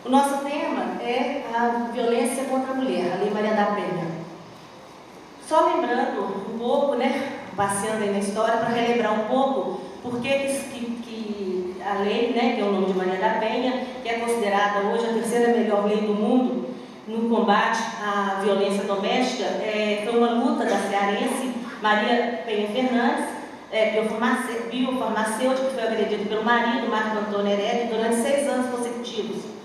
O nosso tema é a violência contra a mulher, a Lei Maria da Penha. Só lembrando um pouco, passeando aí na história, para relembrar um pouco por que a lei, que é o nome de Maria da Penha, que é considerada hoje a terceira melhor lei do mundo no combate à violência doméstica, foi uma luta da cearense Maria Penha Fernandes, biofarmacêutica, que foi agredida pelo marido, Marco Antônio Heredia, durante 6 anos consecutivos.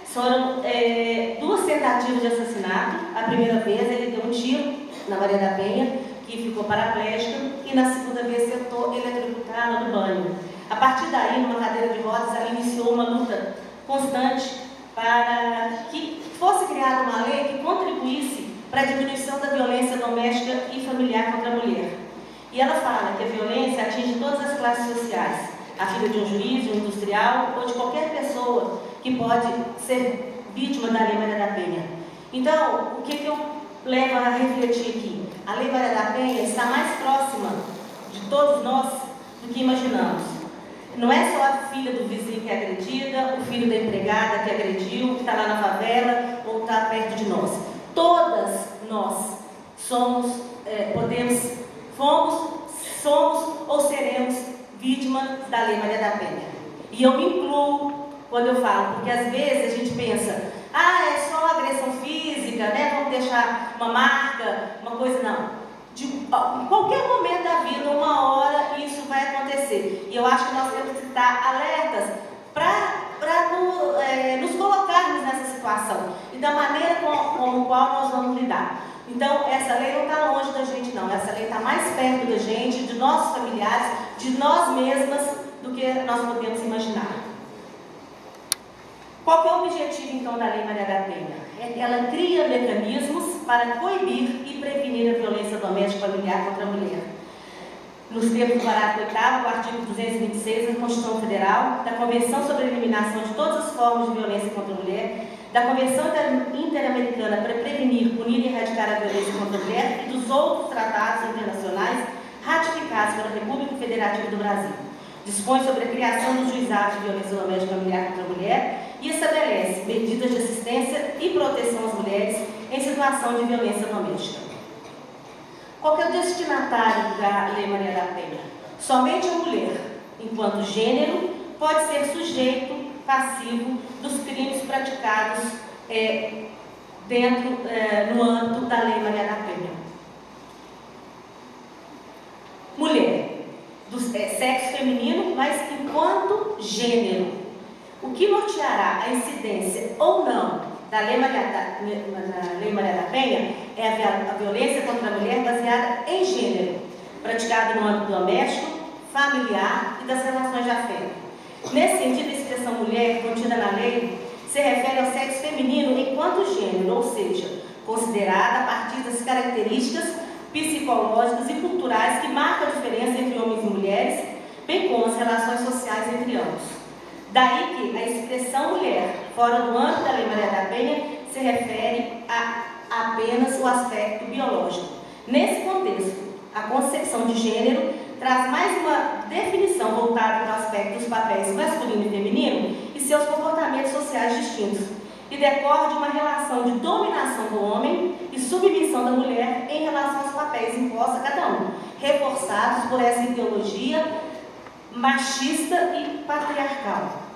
Foram 2 tentativas de assassinato. A primeira vez ele deu um tiro na Maria da Penha, que ficou paraplégica, e na segunda vez tentou eletrocutar no banho. A partir daí, numa cadeira de rodas, ela iniciou uma luta constante para que fosse criada uma lei que contribuísse para a diminuição da violência doméstica e familiar contra a mulher. E ela fala que a violência atinge todas as classes sociais, a filha de um juiz, de um industrial ou de qualquer pessoa que pode ser vítima da Lei Maria da Penha. Então, o que eu levo a refletir aqui? A Lei Maria da Penha está mais próxima de todos nós do que imaginamos. Não é só a filha do vizinho que é agredida, o filho da empregada que agrediu, que está lá na favela ou está perto de nós. Todas nós somos ou seremos vítimas da Lei Maria da Penha. E eu me incluo quando eu falo, porque às vezes a gente pensa, é só agressão física, vamos deixar uma marca, uma coisa, não. Em qualquer momento da vida, uma hora, isso vai acontecer. E eu acho que nós temos que estar alertas para nos colocarmos nessa situação e da maneira com a qual nós vamos lidar. Então, essa lei não está longe da gente, não. Essa lei está mais perto da gente, de nossos familiares, de nós mesmas, do que nós podemos imaginar. Qual que é o objetivo, então, da Lei Maria da Penha? Ela cria mecanismos para coibir e prevenir a violência doméstica familiar contra a mulher. Nos termos do parágrafo 8º, do artigo 226 da Constituição Federal, da Convenção sobre a Eliminação de Todas as Formas de Violência contra a Mulher, da Convenção Interamericana para Prevenir, Punir e Erradicar a Violência contra a Mulher e dos outros tratados internacionais ratificados pela República Federativa do Brasil. Dispõe sobre a criação dos juizados de violência doméstica familiar contra a mulher e estabelece medidas de assistência e proteção às mulheres em situação de violência doméstica. Qual que é o destinatário da Lei Maria da Penha? Somente a mulher, enquanto gênero, pode ser sujeito passivo dos crimes praticados no âmbito da Lei Maria da Penha. Mulher, do sexo feminino, mas enquanto gênero. O que norteará a incidência ou não da Lei Maria da Penha é a violência contra a mulher baseada em gênero, praticada no âmbito doméstico, familiar e das relações de afeto. Nesse sentido, a expressão mulher contida na lei se refere ao sexo feminino enquanto gênero, ou seja, considerada a partir das características psicológicas e culturais que marcam a diferença entre homens e mulheres, bem como as relações sociais entre ambos. Daí que a expressão mulher, fora do âmbito da Lei Maria da Penha, se refere a apenas o aspecto biológico. Nesse contexto, a concepção de gênero traz mais uma definição voltada para o aspecto dos papéis masculino e feminino e seus comportamentos sociais distintos, e decorre de uma relação de dominação do homem e submissão da mulher em relação aos papéis impostos a cada um, reforçados por essa ideologia machista e patriarcal.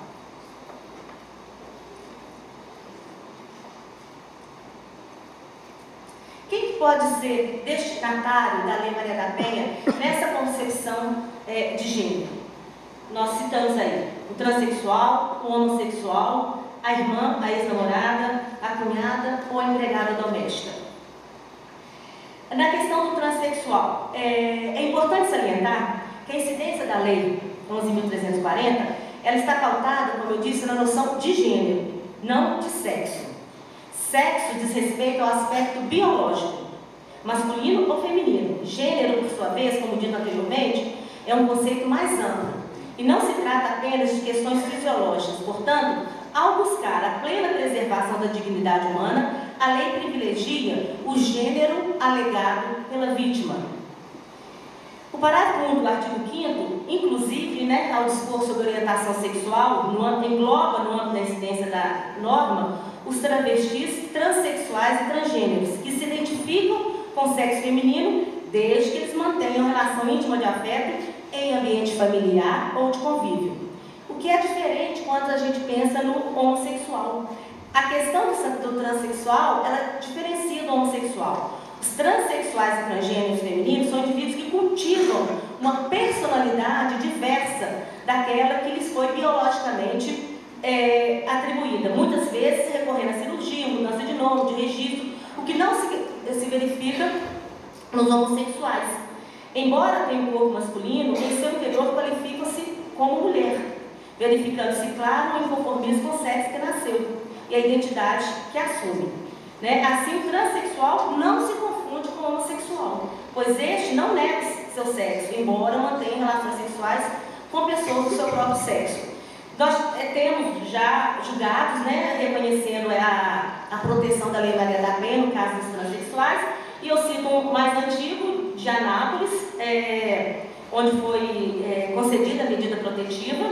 Quem pode ser destinatário da Lei Maria da Penha nessa concepção de gênero? Nós citamos aí o transexual, o homossexual, a irmã, a ex-namorada, a cunhada ou a empregada doméstica. Na questão do transexual, é importante salientar que a incidência da Lei 11.340, ela está pautada, como eu disse, na noção de gênero, não de sexo. Sexo diz respeito ao aspecto biológico, masculino ou feminino. Gênero, por sua vez, como dito anteriormente, é um conceito mais amplo e não se trata apenas de questões fisiológicas. Portanto, ao buscar a plena preservação da dignidade humana, a lei privilegia o gênero alegado pela vítima. O parágrafo 1 do artigo 5º, inclusive, ao dispor sobre orientação sexual, engloba no âmbito da incidência da norma os travestis, transexuais e transgêneros, que se identificam com o sexo feminino desde que eles mantenham relação íntima de afeto em ambiente familiar ou de convívio. O que é diferente quando a gente pensa no homossexual. A questão do transexual, ela diferencia do homossexual. Os transexuais e transgêneros femininos são indivíduos que cultivam uma personalidade diversa daquela que lhes foi biologicamente atribuída. Muitas vezes recorrendo à cirurgia, mudança de nome, de registro, o que não se verifica nos homossexuais. Embora tenham um corpo masculino, em seu interior qualificam-se como mulher, verificando-se claro o inconformismo com o sexo que nasceu e a identidade que assume. Assim, o transexual não se confunde com o homossexual, pois este não nega seu sexo, embora mantenha relações sexuais com pessoas do seu próprio sexo. Nós temos já julgados, reconhecendo a proteção da Lei Maria da Penha, no caso dos transexuais, e eu cito um mais antigo, de Anápolis, onde foi concedida a medida protetiva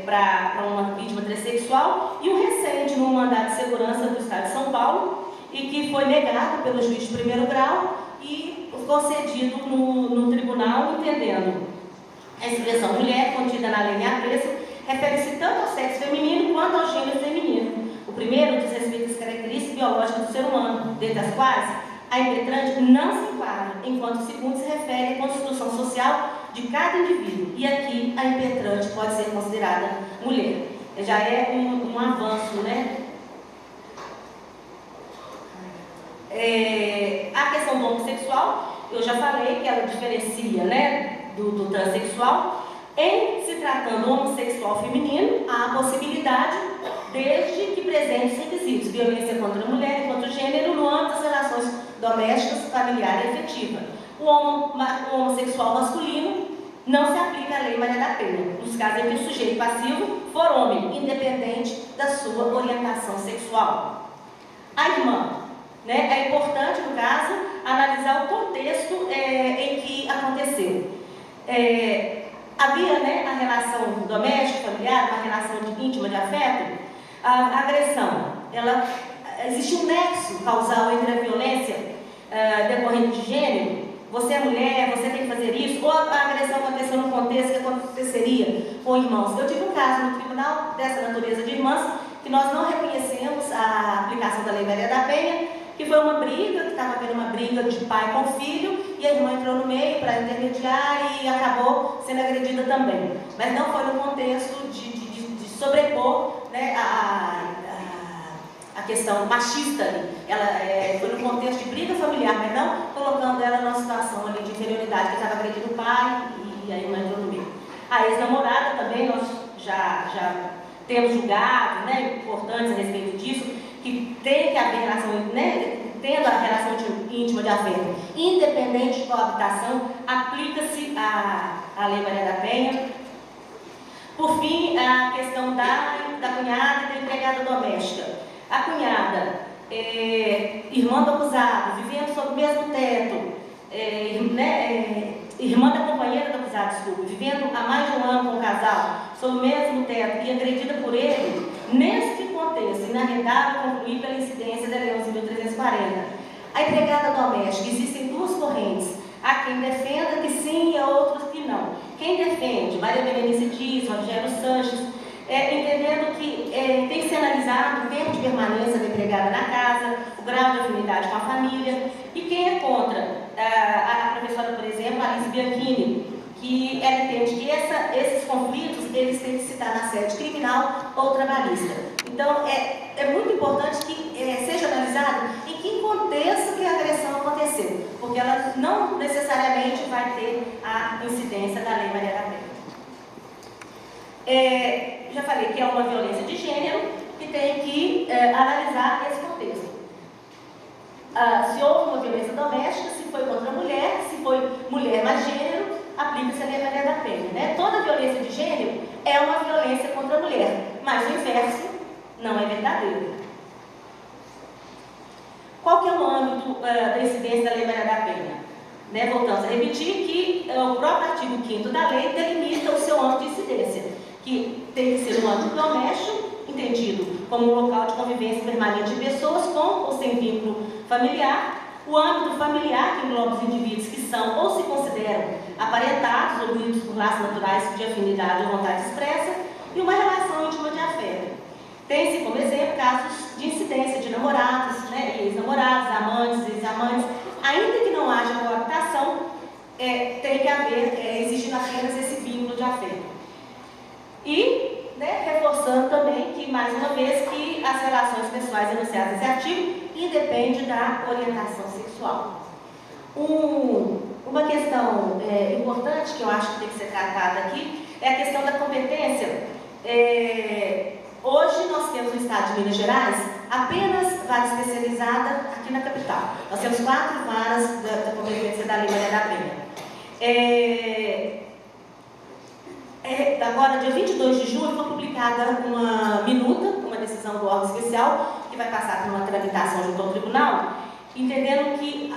para uma vítima transexual, e o recente, no mandado de segurança do Estado de São Paulo, e que foi negado pelo juiz de primeiro grau e concedido no tribunal, entendendo a expressão mulher contida na lei em apreço refere-se tanto ao sexo feminino quanto ao gênero feminino. O primeiro diz respeito às características biológicas do ser humano, dentre as quais a impetrante não se enquadra, enquanto o segundo se refere à construção social de cada indivíduo. E aqui a impetrante pode ser considerada mulher. Já é um avanço, A questão do homossexual, eu já falei que ela diferencia, do transexual. Em se tratando do homossexual feminino, há a possibilidade, desde que presente os requisitos, violência contra a mulher e contra o gênero no âmbito das relações domésticas, familiar e afetiva. O homossexual masculino não se aplica à Lei Maria da Penha, nos casos em que o sujeito passivo for homem, independente da sua orientação sexual. A irmã, é importante, no caso, analisar o contexto em que aconteceu. Havia a relação doméstica, familiar, uma relação íntima de afeto. A agressão, existe um nexo causal entre a violência decorrente de gênero. Você é mulher, você tem que fazer isso, ou a agressão aconteceu num contexto que aconteceria com irmãos. Eu tive um caso no tribunal dessa natureza de irmãs, que nós não reconhecemos a aplicação da Lei Maria da Penha, que foi uma briga, que estava havendo uma briga de pai com filho, e a irmã entrou no meio para intermediar e acabou sendo agredida também. Mas não foi no contexto de sobrepor a questão machista ali. Ela foi no contexto de briga familiar, mas não colocando ela numa situação ali de inferioridade, que estava agredindo o pai e a irmã entrou no meio. A ex-namorada também, nós já temos julgados importantes a respeito disso, que tem que haver relação, tendo a relação íntima de afeto, independente de coabitação, aplica-se a Lei Maria da Penha. Por fim, a questão da cunhada e da empregada doméstica. A cunhada, irmã do acusado, vivendo sob o mesmo teto, irmã da companheira do acusado, vivendo há mais de um ano com o casal, sob o mesmo teto e agredida por ele, neste contexto, inarredável concluir pela incidência da Lei 11.340. A empregada doméstica, existem duas correntes. Há quem defenda que sim e há outros que não. Quem defende, Maria Berenice Dias, Rogério Sanches, entendendo que tem que ser analisado o tempo de permanência da empregada na casa, o grau de afinidade com a família. E quem é contra? A professora, por exemplo, Alice Bianchini, que ela entende que esses conflitos eles têm que se dar na sede criminal ou trabalhista. Então, é muito importante que seja analisado em que contexto que a agressão aconteceu, porque ela não necessariamente vai ter a incidência da Lei Maria da Penha. Já falei que é uma violência de gênero e tem que analisar esse contexto. Se houve uma violência doméstica, se foi contra a mulher, se foi mulher mais gênero, aplica-se a Lei Maria da Penha. Toda violência de gênero é uma violência contra a mulher, mas o inverso não é verdadeiro. Qual que é o âmbito da incidência da Lei Maria da Penha? Voltamos a repetir que o próprio artigo 5º da lei delimita o seu âmbito de incidência, que tem que ser um âmbito doméstico, entendido como um local de convivência permanente de pessoas com ou sem vínculo familiar. O âmbito familiar, que engloba os indivíduos que são ou se consideram aparentados ou unidos por laços naturais de afinidade ou vontade expressa, e uma relação íntima de afeto. Tem-se como exemplo casos de incidência de namorados, né, ex-namorados, amantes, ex-amantes, ainda que não haja coabitação, tem que haver, existindo apenas esse vínculo de afeto. E, reforçando também que, mais uma vez, que as relações pessoais enunciadas nesse artigo independem da orientação sexual. Uma questão importante que eu acho que tem que ser tratada aqui é a questão da competência. Hoje nós temos no estado de Minas Gerais apenas vara especializada aqui na capital. Nós temos 4 varas da competência da Lei Maria da Penha. Agora, dia 22 de julho, foi publicada uma minuta, uma decisão do órgão especial, que vai passar por uma tramitação junto ao tribunal, entendendo que,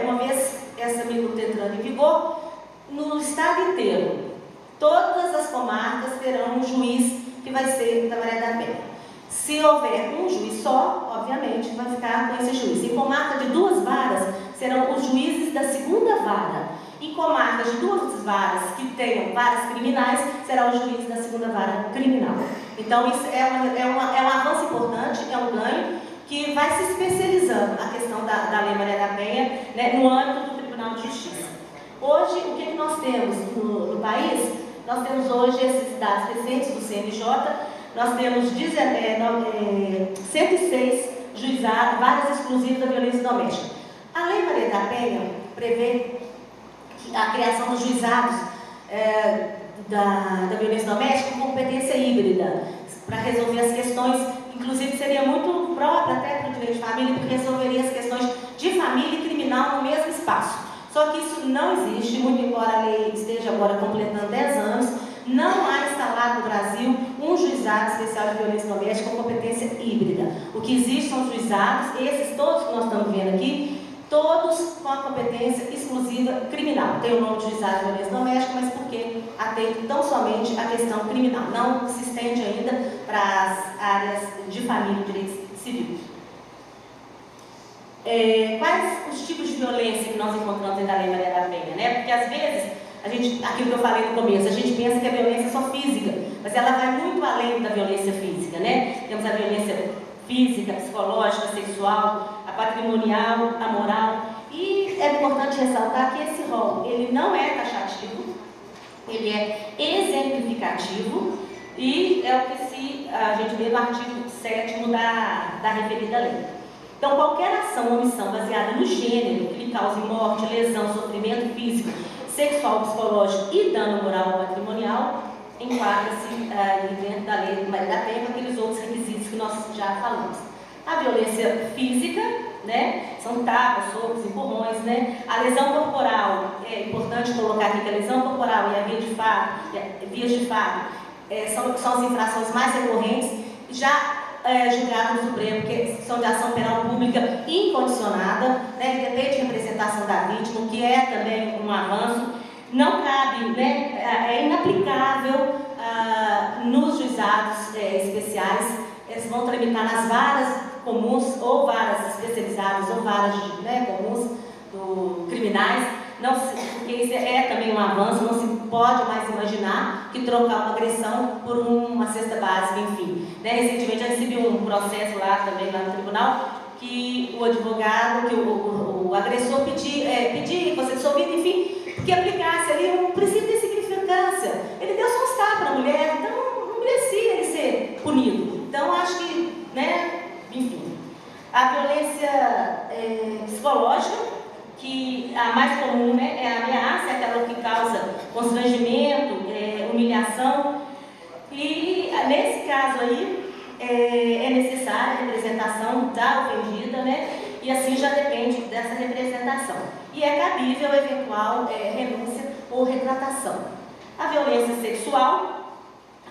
uma vez essa minuta entrando em vigor, no estado inteiro, todas as comarcas terão um juiz que vai ser da Maria da Penha. Se houver um juiz só, obviamente, vai ficar com esse juiz. Em comarca de 2 varas, serão os juízes da 2ª vara. Em comarcas de 2 varas que tenham varas criminais, será o juiz da 2ª vara criminal. Então, isso é um avanço importante, é um ganho, que vai se especializando a questão da Lei Maria da Penha, né, no âmbito do Tribunal de Justiça. Hoje, o que nós temos no país? Nós temos hoje esses dados recentes do CNJ, nós temos 106 juizados, varas exclusivas da violência doméstica. A Lei Maria da Penha prevê a criação dos juizados da violência doméstica com competência híbrida, para resolver as questões, inclusive seria muito próprio até para o direito de família, porque resolveria as questões de família e criminal no mesmo espaço. Só que isso não existe, muito embora a lei esteja agora completando 10 anos, não há instalado no Brasil um juizado especial de violência doméstica com competência híbrida. O que existe são os juizados, esses todos que nós estamos vendo aqui, todos com a competência exclusiva criminal. Tem o nome de juizado de violência doméstica, mas porque atende tão somente a questão criminal. Não se estende ainda para as áreas de família e direito civil. Quais os tipos de violência que nós encontramos dentro da Lei Maria da Penha, né? Porque às vezes, aquilo que eu falei no começo, a gente pensa que a violência é só física, mas ela vai muito além da violência física, né? Temos a violência física, psicológica, sexual, a patrimonial, a moral. E é importante ressaltar que esse rol, ele não é taxativo, ele é exemplificativo e é o que a gente vê no artigo 7º da referida lei. Então, qualquer ação ou omissão baseada no gênero que lhe cause morte, lesão, sofrimento físico, sexual, psicológico e dano moral ou patrimonial, enquadra-se dentro da Lei Maria da Penha com aqueles outros requisitos que nós já falamos. A violência física, né, são tapas, socos, empurrões, né? A lesão corporal, é importante colocar aqui que a lesão corporal e a vias de fato são as infrações mais recorrentes, já julgadas no Supremo, que são de ação penal pública incondicionada, né, depende de representação da vítima, o que é também um avanço. Não cabe, né, é inaplicável nos juizados especiais. Eles vão tramitar nas varas comuns, ou varas especializadas, ou varas comuns, criminais, porque isso é também um avanço. Não se pode mais imaginar que trocar uma agressão por uma cesta básica, enfim. Recentemente eu recebi um processo lá também, lá no tribunal, que o advogado, que o agressor pedia que fosse dissolvido, enfim, que aplicasse ali um princípio de significância. Ele deu só uns tapas para a mulher, então não merecia ele ser punido. Então, acho que, enfim, a violência psicológica, que a mais comum, né, é a ameaça, é aquela que causa constrangimento, humilhação. E, nesse caso aí, é necessária a representação da ofendida, né, e assim já depende dessa representação. E é cabível eventual renúncia ou retratação. A violência sexual,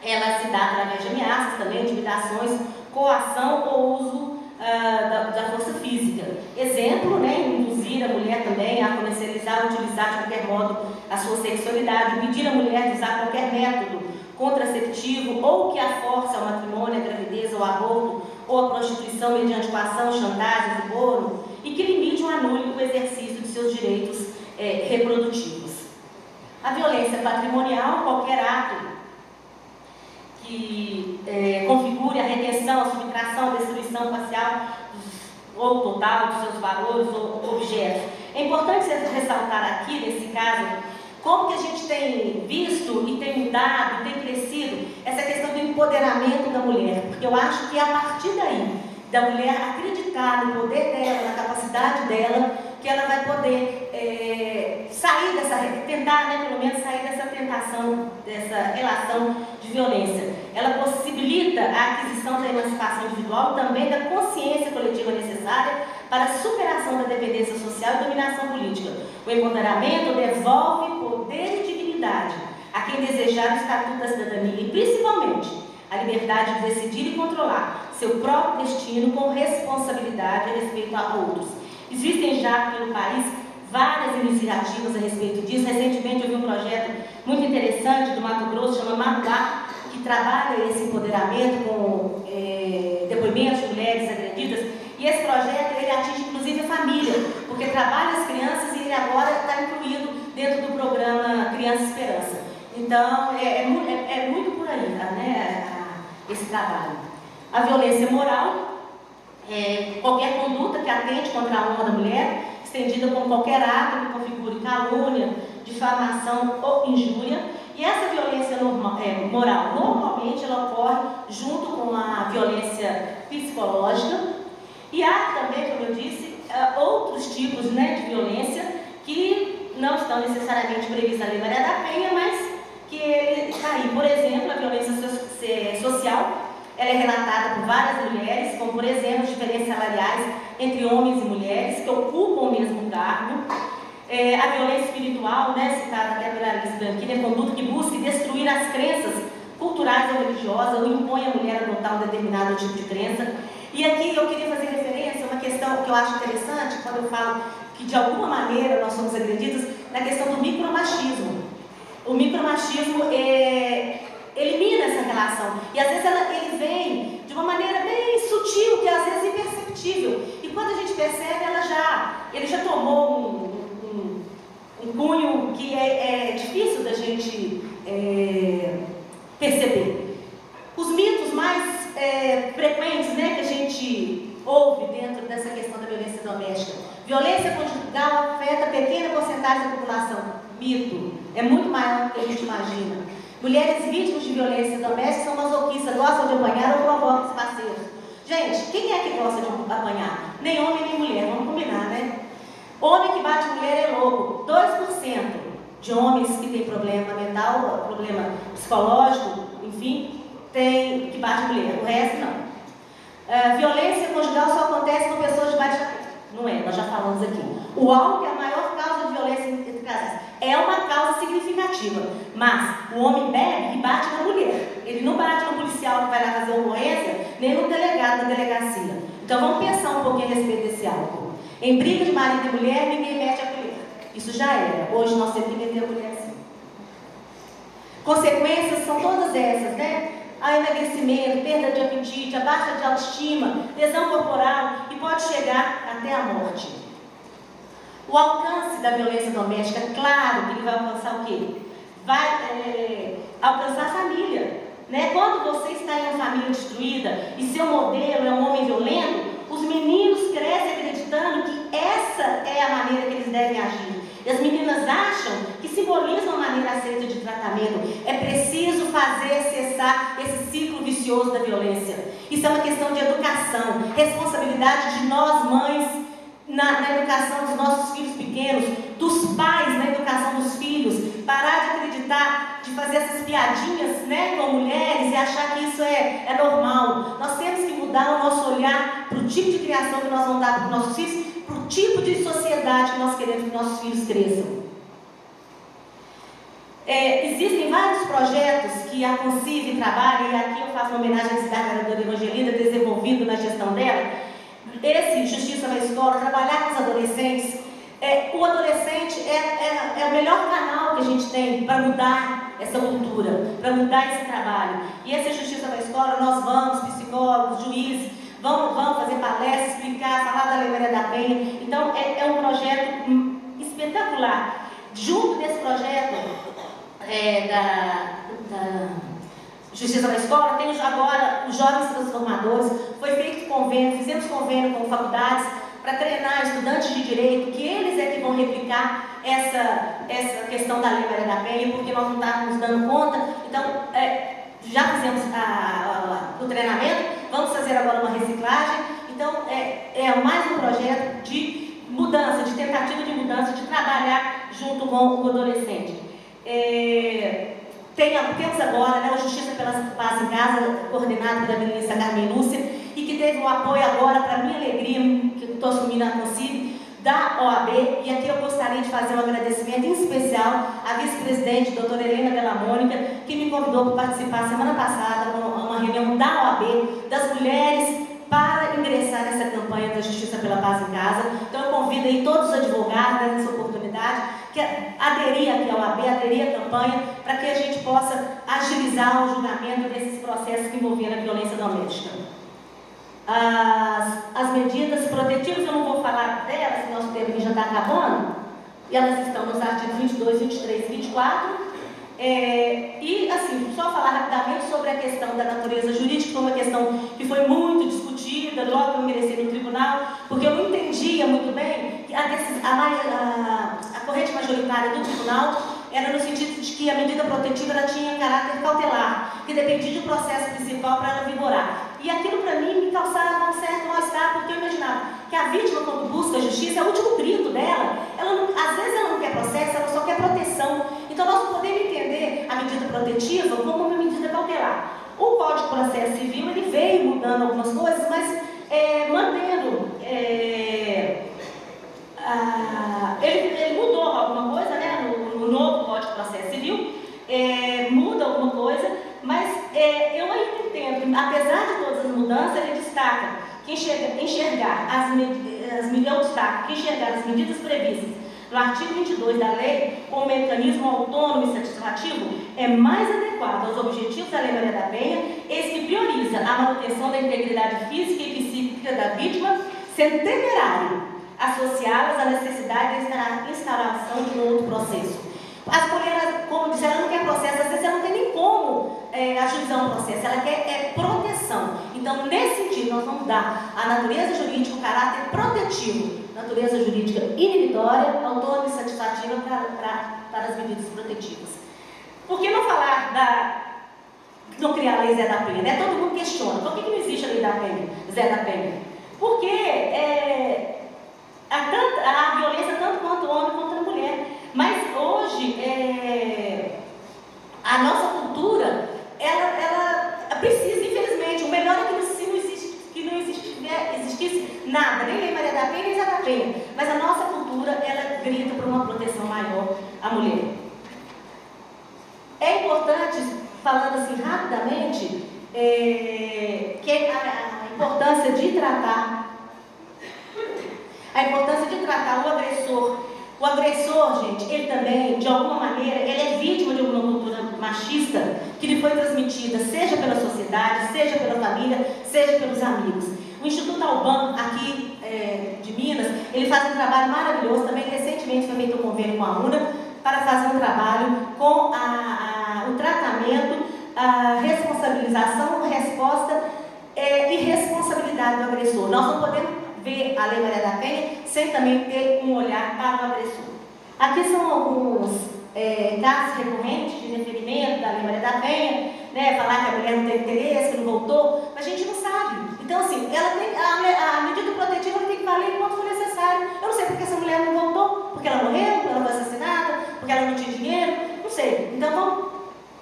ela se dá através de ameaças também, intimidações, coação ou uso da força física. Exemplo, né, induzir a mulher também a comercializar, utilizar de qualquer modo a sua sexualidade, impedir a mulher de usar qualquer método contraceptivo ou que a force ao matrimônio, a gravidez ou aborto prostituição mediante coação, chantagem, suborno, e que limite ou anule o exercício de seus direitos reprodutivos. A violência patrimonial, qualquer ato que configure a retenção, a subtração, a destruição parcial ou total dos seus valores ou objetos. É importante ressaltar aqui, nesse caso, como que a gente tem visto e tem mudado, e tem crescido essa questão do empoderamento da mulher, porque eu acho que é a partir daí, da mulher acreditar no poder dela, na capacidade dela, que ela vai poder sair dessa, tentar, né, pelo menos sair dessa tentação, dessa relação de violência. Ela possibilita a aquisição da emancipação individual e também da consciência coletiva necessária para a superação da dependência social e dominação política. O empoderamento devolve poder e dignidade a quem desejar o estatuto da cidadania e, principalmente, a liberdade de decidir e controlar seu próprio destino com responsabilidade a respeito a outros. Existem já pelo país várias iniciativas a respeito disso. Recentemente eu vi um projeto muito interessante do Mato Grosso, chama Maruá, que trabalha esse empoderamento com depoimentos de mulheres agredidas. E esse projeto ele atinge inclusive a família, porque trabalha as crianças e ele agora está incluído dentro do programa Criança Esperança. Então é muito por aí, tá, né, esse trabalho. A violência moral é qualquer conduta que atente contra a honra da mulher, estendida com qualquer ato que configure calúnia, difamação ou injúria. E essa violência moral, normalmente, ela ocorre junto com a violência psicológica. E há também, como eu disse, outros tipos, né, de violência que não estão necessariamente previstos na Lei Maria da Penha, mas que ele está aí. Por exemplo, a violência social, ela é relatada por várias mulheres, como, por exemplo, diferenças salariais entre homens e mulheres que ocupam o mesmo cargo. A violência espiritual, né, citada até pela Alice Branquinho, é conduta que busca destruir as crenças culturais ou religiosas ou impõe a mulher a adotar um determinado tipo de crença. E aqui eu queria fazer referência a uma questão que eu acho interessante, quando eu falo que de alguma maneira nós somos agredidos, na questão do micromachismo. O micromachismo elimina essa relação. E às vezes ele vem de uma maneira bem sutil, que às vezes é imperceptível. E quando a gente percebe, ele já tomou um cunho que é difícil da gente perceber. Os mitos mais frequentes, né, que a gente ouve dentro dessa questão da violência doméstica. Violência conjugal afeta pequena porcentagem da população. Mito. É muito maior do que a gente imagina. Mulheres vítimas de violência doméstica são masoquistas, gostam de apanhar ou provocam os parceiros. Gente, quem é que gosta de apanhar? Nem homem nem mulher, vamos combinar, né? Homem que bate mulher é louco. 2% de homens que têm problema mental, problema psicológico, enfim, que bate mulher. O resto não. Violência conjugal só acontece com pessoas de baixa renda. Não é, nós já falamos aqui. O álcool é a maior causa de violência entre casais. É uma causa significativa, mas o homem bebe e bate na mulher. Ele não bate no policial que vai lá fazer ocorrência, nem no delegado da delegacia. Então vamos pensar um pouquinho a respeito desse álcool. Em briga de marido e mulher, ninguém mete a colher. Isso já era. Hoje nós temos que meter a colher assim. Consequências são todas essas, né? A emagrecimento, perda de apetite, a baixa de autoestima, lesão corporal e pode chegar até a morte. O alcance da violência doméstica, claro que ele vai alcançar o quê? Vai alcançar a família. Né? Quando você está em uma família destruída e seu modelo é um homem violento, os meninos crescem acreditando que essa é a maneira que eles devem agir. E as meninas acham que simbolizam a maneira aceita de tratamento. É preciso fazer cessar esse ciclo vicioso da violência. Isso é uma questão de educação, responsabilidade de nós mães na educação dos nossos filhos pequenos, dos pais na educação dos filhos, parar de acreditar, de fazer essas piadinhas, né, com mulheres e achar que isso é normal. Nós temos que mudar o nosso olhar para o tipo de criação que nós vamos dar para os nossos filhos, para o tipo de sociedade que nós queremos que nossos filhos cresçam. Existem vários projetos que a Concive trabalha, e aqui eu faço uma homenagem à cidade da Evangelina, desenvolvido na gestão dela. Esse Justiça na Escola, trabalhar com os adolescentes. O adolescente é o melhor canal que a gente tem para mudar essa cultura, para mudar esse trabalho. E essa Justiça na Escola, nós vamos, psicólogos, juízes, vamos fazer Penha. Então, é um projeto espetacular. Junto desse projeto da Justiça na Escola, temos agora os Jovens Transformadores. Foi feito convênio, fizemos convênio com faculdades para treinar estudantes de direito, que eles é que vão replicar essa questão da Lei Maria da Penha, porque nós não estávamos dando conta. Então, já fizemos o treinamento, vamos fazer agora uma reciclagem. Então, é mais um projeto de mudança, de tentativa de mudança, de trabalhar junto com o adolescente. Temos agora, né, o Justiça pela Paz em Casa, coordenado pela ministra Carmen Lúcia, e que teve um apoio agora, para minha alegria, que estou assumindo a CONCIB, da OAB, e aqui eu gostaria de fazer um agradecimento em especial à vice-presidente, doutora Helena Della Mônica, que me convidou para participar semana passada, numa reunião da OAB, das mulheres, para ingressar nessa campanha da Justiça pela Paz em Casa. Então eu convido aí todos os advogados nessa oportunidade, que aderir aqui ao OAB, aderir à campanha, para que a gente possa agilizar o julgamento desses processos que envolveram a violência doméstica. As medidas protetivas, eu não vou falar delas, nosso tempo já está acabando, e elas estão nos artigos 22, 23 e 24. E assim, só falar rapidamente sobre a questão da natureza jurídica, que foi uma questão que foi muito discutida logo que eu ingressei no tribunal, porque eu não entendia muito bem que a corrente majoritária do tribunal era no sentido de que a medida protetiva ela tinha caráter cautelar, que dependia do processo principal para ela vigorar. E aquilo para mim me causava um certo mal-estar, porque eu imaginava que a vítima, quando busca a justiça, é o último grito dela. Às vezes ela não quer processo, ela só quer proteção. Então nós não podemos entender a medida protetiva como uma medida cautelar. O Código de Processo Civil ele veio mudando algumas coisas, mas mantendo. Ele mudou alguma coisa, né, no novo Código de Processo Civil, muda alguma coisa, mas eu ainda entendo, apesar de todas as mudanças, ele destaca que enxergar as medidas previstas no artigo 22 da lei como mecanismo autônomo e satisfativo é mais adequado aos objetivos da Lei Maria da Penha, eis que prioriza a manutenção da integridade física e psíquica da vítima, sendo temerário associá-las à necessidade da instalação de um outro processo. As mulheres, como disse, ela não quer processo, às vezes ela não tem nem como ajuizar um processo, ela quer proteção. Então, nesse sentido, nós vamos dar à natureza jurídica o caráter protetivo, natureza jurídica inibitória, autônoma e satisfativa para as medidas protetivas. Por que não falar não criar a lei Zé da Penha, né? Todo mundo questiona, por que não existe a lei da Penha, Zé da Penha? Porque a violência tanto quanto o homem quanto a mulher. Mas hoje, a nossa cultura, ela precisa, infelizmente, o melhor é que não existisse nada, nem Lei Maria da Penha, nem Zé da Penha. Mas a nossa cultura, ela grita por uma proteção maior à mulher. É importante, falando assim rapidamente, que a importância de tratar o agressor. O agressor, gente, ele também, de alguma maneira, ele é vítima de uma cultura machista que lhe foi transmitida, seja pela sociedade, seja pela família, seja pelos amigos. O Instituto Alban, aqui de Minas, ele faz um trabalho maravilhoso, também recentemente foi feito um convênio com a UNA, para fazer um trabalho com o tratamento, a responsabilização, a resposta e responsabilidade do agressor. Nós não podemos ver a Lei Maria da Penha sem também ter um olhar para o agressor. Aqui são alguns casos recorrentes de deferimento da Lei Maria da Penha, né, falar que a mulher não tem interesse, que não voltou, mas a gente não sabe. Então, assim, a medida protetiva tem que valer enquanto for necessário. Eu não sei porque essa mulher não voltou, porque ela morreu, porque ela foi assassinada, porque ela não tinha dinheiro, não sei. Então, vamos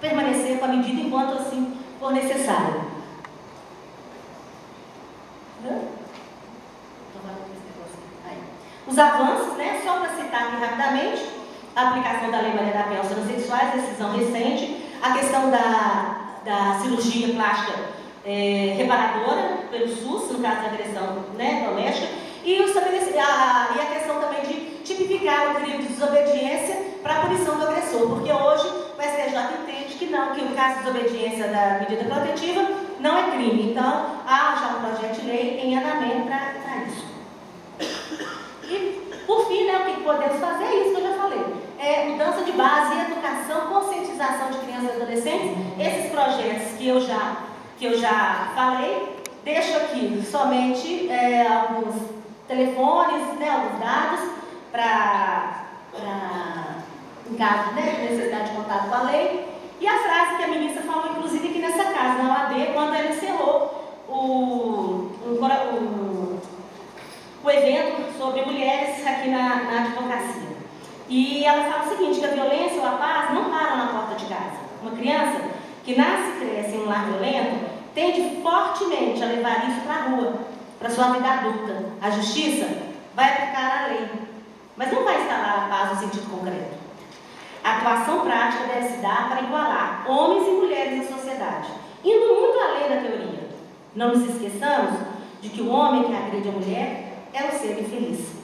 permanecer com a medida enquanto assim for necessário. Os avanços, né, só para citar aqui rapidamente, a aplicação da Lei Maria da Penha aos transexuais, decisão recente, a questão da cirurgia plástica reparadora pelo SUS, no caso da agressão, né, doméstica, e a questão também de tipificar o crime de desobediência para a punição do agressor, porque hoje o STJ entende que não, que o caso de desobediência da medida protetiva não é crime. Então, há já um projeto de lei em andamento para isso. de base, educação, conscientização de crianças e adolescentes, esses projetos que eu já falei, deixo aqui somente alguns telefones, né, alguns dados, em caso, né, de necessidade de contato com a lei. E a frase que a ministra falou, inclusive, aqui nessa casa, na OAB, quando ela encerrou o evento sobre mulheres aqui na advocacia. E ela fala o seguinte, que a violência ou a paz não param na porta de casa. Uma criança que nasce e cresce em um lar violento tende fortemente a levar isso para a rua, para sua vida adulta. A justiça vai aplicar a lei, mas não vai instalar a paz no sentido concreto. A atuação prática deve se dar para igualar homens e mulheres na sociedade, indo muito além da teoria. Não nos esqueçamos de que o homem que agride a mulher é um ser infeliz.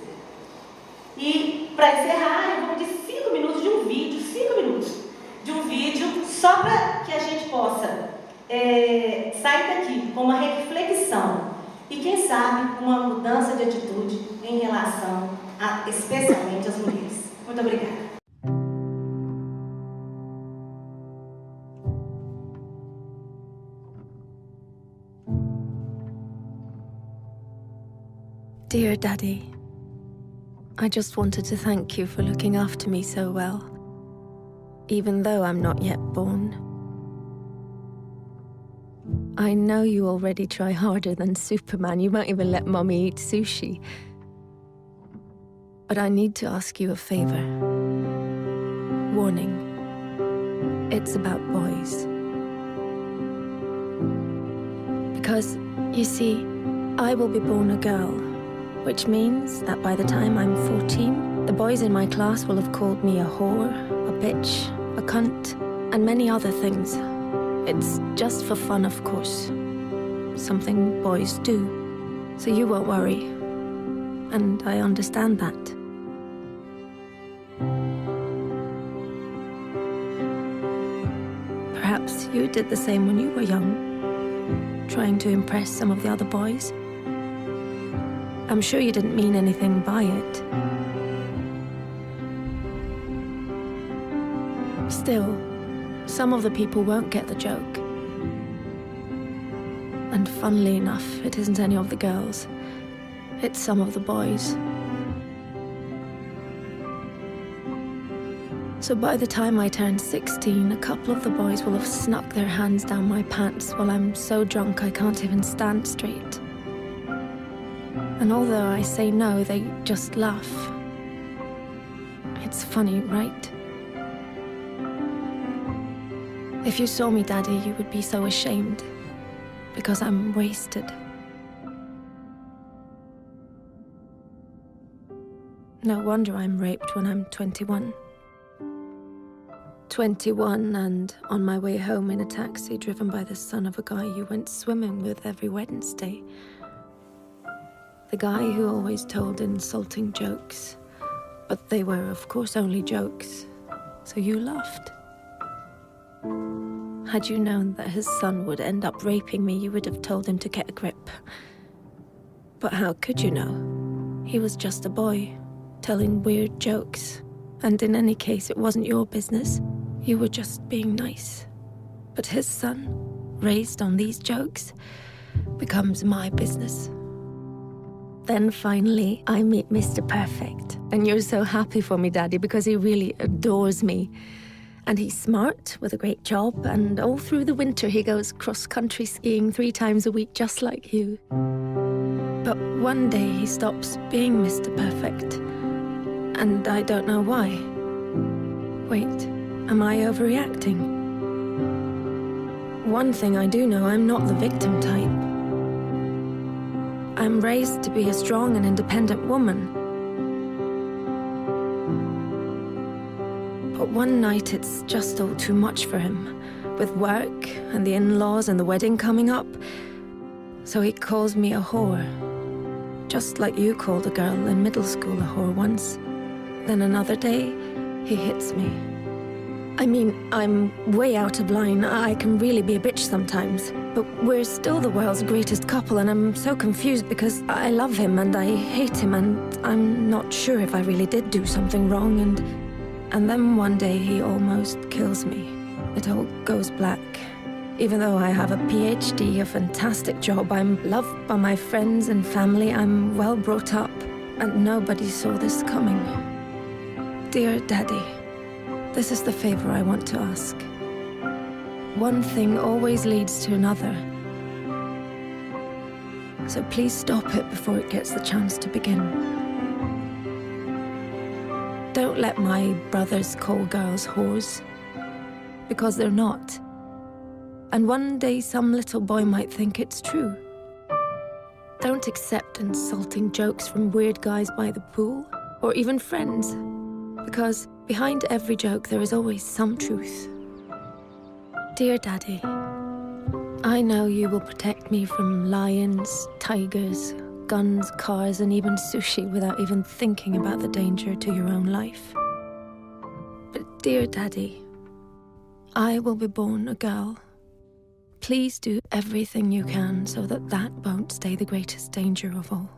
E, para encerrar, eu vou pedir 5 minutos de um vídeo, 5 minutos de um vídeo, só para que a gente possa sair daqui com uma reflexão e, quem sabe, uma mudança de atitude em relação especialmente às mulheres. Muito obrigada. Dear Daddy, I just wanted to thank you for looking after me so well, even though I'm not yet born. I know you already try harder than Superman. You won't even let Mommy eat sushi. But I need to ask you a favor. Warning. It's about boys. Because, you see, I will be born a girl, which means that by the time I'm 14, the boys in my class will have called me a whore, a bitch, a cunt, and many other things. It's just for fun, of course. Something boys do. So you won't worry. And I understand that. Perhaps you did the same when you were young, trying to impress some of the other boys. I'm sure you didn't mean anything by it. Still, some of the people won't get the joke. And funnily enough, it isn't any of the girls. It's some of the boys. So by the time I turn 16, a couple of the boys will have snuck their hands down my pants while I'm so drunk I can't even stand straight. And although I say no, they just laugh. It's funny, right? If you saw me, Daddy, you would be so ashamed, because I'm wasted. No wonder I'm raped when I'm 21. 21 and on my way home in a taxi driven by the son of a guy you went swimming with every Wednesday. The guy who always told insulting jokes, but they were, of course, only jokes, so you laughed. Had you known that his son would end up raping me, you would have told him to get a grip. But how could you know? He was just a boy, telling weird jokes, and in any case, it wasn't your business. You were just being nice. But his son, raised on these jokes, becomes my business. Then finally, I meet Mr. Perfect. And you're so happy for me, Daddy, because he really adores me. And he's smart, with a great job, and all through the winter he goes cross-country skiing 3 times a week, just like you. But one day he stops being Mr. Perfect. And I don't know why. Wait, am I overreacting? One thing I do know, I'm not the victim type. I'm raised to be a strong and independent woman. But one night it's just all too much for him, with work and the in-laws and the wedding coming up. So he calls me a whore. Just like you called a girl in middle school a whore once. Then another day, he hits me. I mean, I'm way out of line. I can really be a bitch sometimes. But we're still the world's greatest couple, and I'm so confused because I love him and I hate him, and I'm not sure if I really did do something wrong, and And then one day he almost kills me. It all goes black. Even though I have a PhD, a fantastic job, I'm loved by my friends and family, I'm well brought up, and nobody saw this coming. Dear Daddy, this is the favor I want to ask. One thing always leads to another. So please stop it before it gets the chance to begin. Don't let my brothers call girls whores, because they're not. And one day some little boy might think it's true. Don't accept insulting jokes from weird guys by the pool, or even friends, because behind every joke there is always some truth. Dear Daddy, I know you will protect me from lions, tigers, guns, cars, and even sushi without even thinking about the danger to your own life. But dear Daddy, I will be born a girl. Please do everything you can so that that won't stay the greatest danger of all.